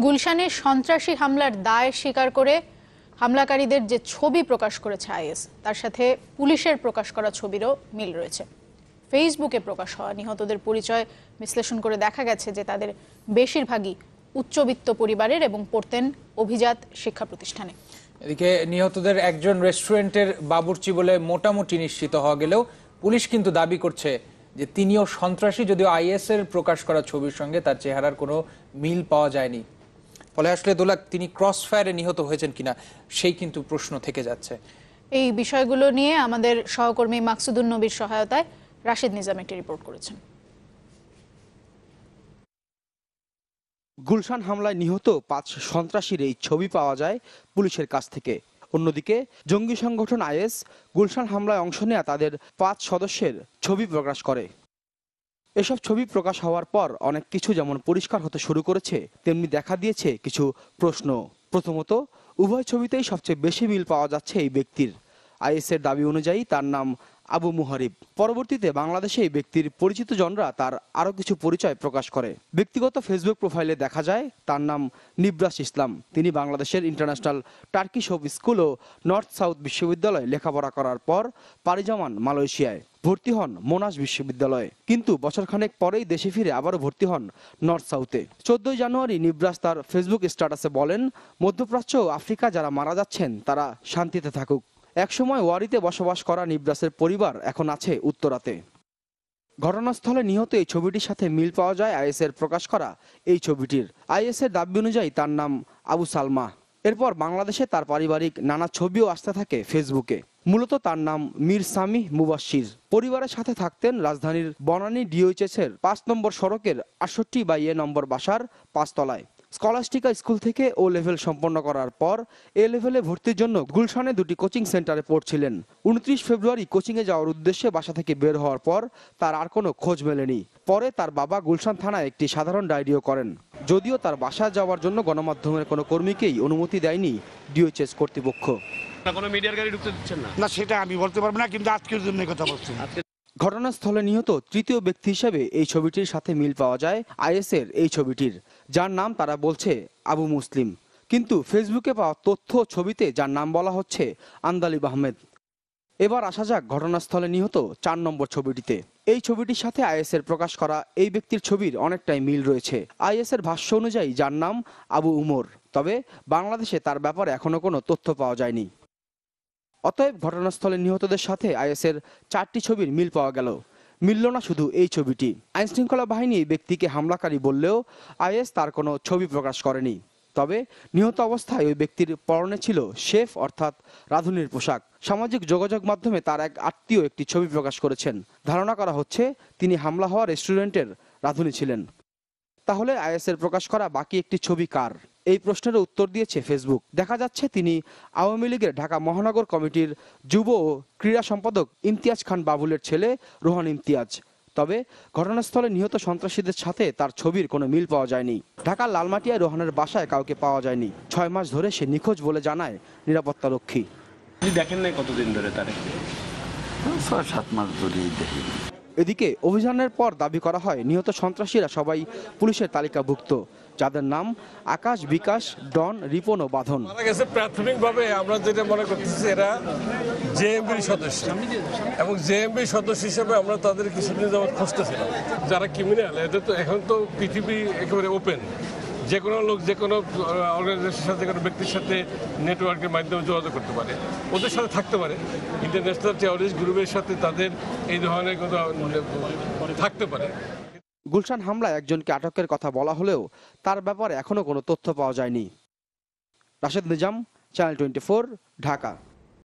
গুলশানে সন্ত্রাসী হামলার দায় স্বীকার করে হামলাকারীদের যে ছবি প্রকাশ করেছে আইএস, তার সাথে পুলিশের প্রকাশ করা ছবিরও মিল রয়েছে। ফেসবুকে প্রকাশ হওয়া নিহতদের পরিচয় বিশ্লেষণ করে দেখা গেছে যে তাদের বেশিরভাগই উচ্চবিত্ত পরিবারের এবং পড়তেন অভিজাত শিক্ষা প্রতিষ্ঠানে। এদিকে নিহতদের একজন রেস্টুরেন্টের বাবুর্চি বলে মোটামুটি নিশ্চিত হওয়া গেলেও পুলিশ কিন্তু দাবি করছে যে তিনিও সন্ত্রাসী, যদিও আইএস এর প্রকাশ করা ছবির সঙ্গে তার চেহারার কোনো মিল পাওয়া যায়নি। ফলে আসলে দোলাক তিনি ক্রস ফায়ারে নিহত হয়েছেন কিনা সেই কিন্তু প্রশ্ন থেকে যাচ্ছে। এই বিষয়গুলো নিয়ে আমাদের সহকর্মী মাকসুদুন নবীর সহায়তায় রাশেদ নিজাম একটি রিপোর্ট করেছেন। গুলশান হামলায় নিহত 5 সন্ত্রাসীর এই ছবি পাওয়া যায় পুলিশের কাছ থেকে। অন্যদিকে জঙ্গি সংগঠন আইএস গুলশান হামলায় অংশ নেয়া তাদের 5 সদস্যের ছবি প্রকাশ করে। এসব ছবি প্রকাশ হওয়ার পর অনেক কিছু যেমন পরিষ্কার হতে শুরু করেছে, তেমনি দেখা দিয়েছে কিছু প্রশ্ন। প্রথমত, উভয় ছবিতেই সবচেয়ে বেশি মিল পাওয়া যাচ্ছে এই ব্যক্তির। আইএসের দাবি অনুযায়ী তার নাম আবু মুহারিব। পরবর্তীতে বাংলাদেশে এই ব্যক্তির পরিচিত জনরা তার আরও কিছু পরিচয় প্রকাশ করে। ব্যক্তিগত ফেসবুক প্রোফাইলে দেখা যায় তার নাম নিব্রাস ইসলাম। তিনি বাংলাদেশের ইন্টারন্যাশনাল টার্কিশ হোপ স্কুল ও নর্থ সাউথ বিশ্ববিদ্যালয়ে লেখাপড়া করার পর পাড়ি জমান মালয়েশিয়ায়। ভর্তি হন মোনাশ বিশ্ববিদ্যালয়ে, কিন্তু বছরখানেক পরেই দেশে ফিরে আবারও ভর্তি হন নর্থ সাউথে। 14 জানুয়ারি নিব্রাস তার ফেসবুক স্ট্যাটাসে বলেন, মধ্যপ্রাচ্য ও আফ্রিকা যারা মারা যাচ্ছেন তারা শান্তিতে থাকুক। একসময় ওয়ারিতে বসবাস করা নিব্রাসের পরিবার এখন আছে উত্তরাতে। ঘটনাস্থলে নিহত এই ছবিটির সাথে মিল পাওয়া যায় আইএসের প্রকাশ করা এই ছবিটির। আইএসের দাবি অনুযায়ী তার নাম আবু সালমা। এরপর বাংলাদেশে তার পারিবারিক নানা ছবিও আসতে থাকে ফেসবুকে। মূলত তার নাম মীর সামিহ মুবাশশির। পরিবারের সাথে থাকতেন রাজধানীর বনানী ডিওএইচএস এর 5 নম্বর সড়কের 68/A নম্বর বাসার 5 তলায়। স্কলাস্টিকা স্কুল থেকে ও লেভেল সম্পন্ন করার পর এ লেভেলে ভর্তির জন্য গুলশানে 2টি কোচিং সেন্টারে পড়ছিলেন। 29 ফেব্রুয়ারি কোচিংয়ে যাওয়ার উদ্দেশ্যে বাসা থেকে বের হওয়ার পর তার আর কোনো খোঁজ মেলেনি। পরে তার বাবা গুলশান থানায় একটি সাধারণ ডায়েরিও করেন। যদিও তার বাসা যাওয়ার জন্য গণমাধ্যমের কোনো কর্মীকেই অনুমতি দেয়নি ডিওএইচএস কর্তৃপক্ষ। কোনো মিডিয়ার গাড়ি ঢুকতে দিচ্ছেন না? না, সেটা আমি বলতে পারবো না, কিন্তু আজকের জন্য কথা বলছি। ঘটনাস্থলে নিহত তৃতীয় ব্যক্তি হিসেবে এই ছবিটির সাথে মিল পাওয়া যায় আইএসের এই ছবিটির, যার নাম তারা বলছে আবু মুসলিম। কিন্তু ফেসবুকে পাওয়া তথ্য ছবিতে যার নাম বলা হচ্ছে আন্দালিব আহমেদ। এবার আসা যাক ঘটনাস্থলে নিহত 4 নম্বর ছবিটিতে। এই ছবিটির সাথে আইএসের প্রকাশ করা এই ব্যক্তির ছবির অনেকটাই মিল রয়েছে। আইএসের ভাষ্য অনুযায়ী যার নাম আবু উমর, তবে বাংলাদেশে তার ব্যাপারে এখনো কোনো তথ্য পাওয়া যায়নি। অতএব ঘটনাস্থলে নিহতদের সাথে আইএসের 4টি ছবির মিল পাওয়া গেল। মিলল না শুধু এই ছবিটি। আইনশৃঙ্খলা বাহিনী এই ব্যক্তিকে হামলাকারী বললেও আইএস তার কোনো ছবি প্রকাশ করেনি। তবে নিহত অবস্থায় ওই ব্যক্তির পরনে ছিল শেফ অর্থাৎ রাঁধুনির পোশাক। সামাজিক যোগাযোগ মাধ্যমে তার এক আত্মীয় একটি ছবি প্রকাশ করেছেন। ধারণা করা হচ্ছে তিনি হামলা হওয়া রেস্টুরেন্টের রাঁধুনি ছিলেন। তাহলে আইএসের প্রকাশ করা বাকি একটি ছবি কার? এই প্রশ্নের উত্তর দিয়েছে ফেসবুক। দেখা যাচ্ছে তিনি আওয়ামী লীগের ঢাকা মহানগর কমিটির যুব ও ক্রীড়া সম্পাদক ইমতিয়াজ খান বাবুলের ছেলে রোহান ইমতিয়াজ। তবে ঘটনাস্থলে নিহত সন্ত্রাসীদের সাথে তার ছবির কোনো মিল পাওয়া যায়নি। ঢাকার লালমাটিয়ায় রোহানের বাসায় কাউকে পাওয়া যায়নি। 6 মাস ধরে সে নিখোঁজ বলে জানায় নিরাপত্তারক্ষী। দেখেন নাই কতদিন ধরে? তার 6-7 মাস ধরেই দেখি। এদিকে অভিযানের পর দাবি করা হয় নিহত সন্ত্রাসীরা সবাই পুলিশের তালিকাভুক্ত, যাদের নাম আকাশ, বিকাশ, ডন, রিপন ও বাঁধন। প্রাথমিকভাবে আমরা যেটা মনে করতেছি এরা জেএমবির সদস্য, এবং জেএমবির সদস্য হিসেবে আমরা তাদের কিছুদিন যাবৎ খুঁজতেছিলাম। যারা ক্রিমিনাল, এদের তো এখন তো পৃথিবী একেবারে ওপেন, যে কোনো লোক যে কোনো অর্গানাইজেশনের সাথে, যে কোনো ব্যক্তির সাথে নেটওয়ার্কের মাধ্যমে যোগাযোগ করতে পারে, ওদের সাথে থাকতে পারে। ইন্টারন্যাশনাল টেররিস্ট গ্রুপের সাথে তাদের এই ধরনের থাকতে পারে। গুলশান হামলায় একজনকে আটকের কথা বলা হলেও তার ব্যাপারে এখনো কোনো তথ্য পাওয়া যায়নি। রাশেদ নিজাম, চ্যানেল 24, ঢাকা।